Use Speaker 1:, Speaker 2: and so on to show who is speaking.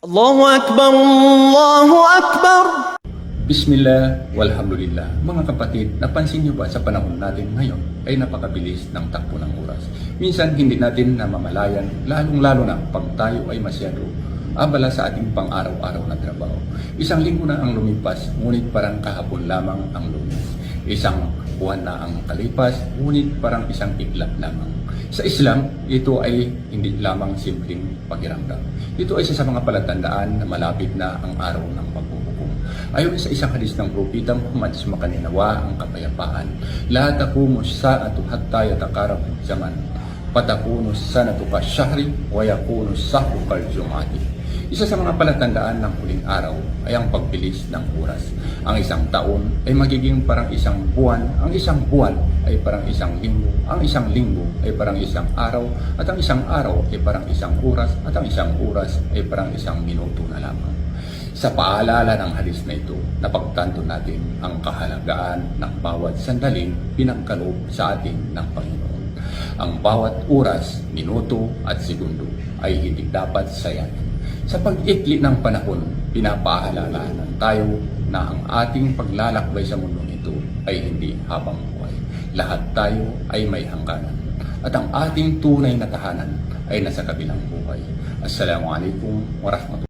Speaker 1: Allahu Akbar, Allahu Akbar.
Speaker 2: Bismillah, walhamdulillah. Mga kapatid, napansin niyo ba sa panahon natin ngayon ay napakabilis ng takbo ng oras. Minsan hindi natin namamalayan, lalong-lalo na pag tayo ay masyado abala sa ating pang-araw-araw na trabaho. Isang linggo na ang lumipas, ngunit parang kahapon lamang ang lumis. Isang buwan na ang kalipas, ngunit parang isang iglap lamang. Sa Islam, ito ay hindi lamang simpleng pakiramdam. Ito ay isa sa mga palatandaan na malapit na ang araw ng paghuhukom. Ayon sa isang hadis ng Propeta Muhammad sumakaninawa ang kapayapaan. La taqumu as-sa'atu hatta yatakarabu zaman. Patakunu sanatu kasyahri wa yakunu sahru kal jum'ati. Isa sa mga palatandaan ng huling araw ay ang pagbilis ng oras. Ang isang taon ay magiging parang isang buwan, ang isang buwan ay parang isang linggo, ang isang linggo ay parang isang araw, at ang isang araw ay parang isang oras, at ang isang oras ay parang isang minuto na lamang. Sa paalala ng hadis na ito, napagtanto natin ang kahalagaan ng bawat sandaling pinagkaloob sa atin ng Panginoon. Ang bawat oras, minuto at segundo ay hindi dapat sayangin. Sa pag-ikli ng panahon, pinapaalalahanan tayo na ang ating paglalakbay sa mundong ito ay hindi habang buhay. Lahat tayo ay may hangganan at ang ating tunay na tahanan ay nasa kabilang buhay. Assalamualaikum warahmatullahi wabarakatuh.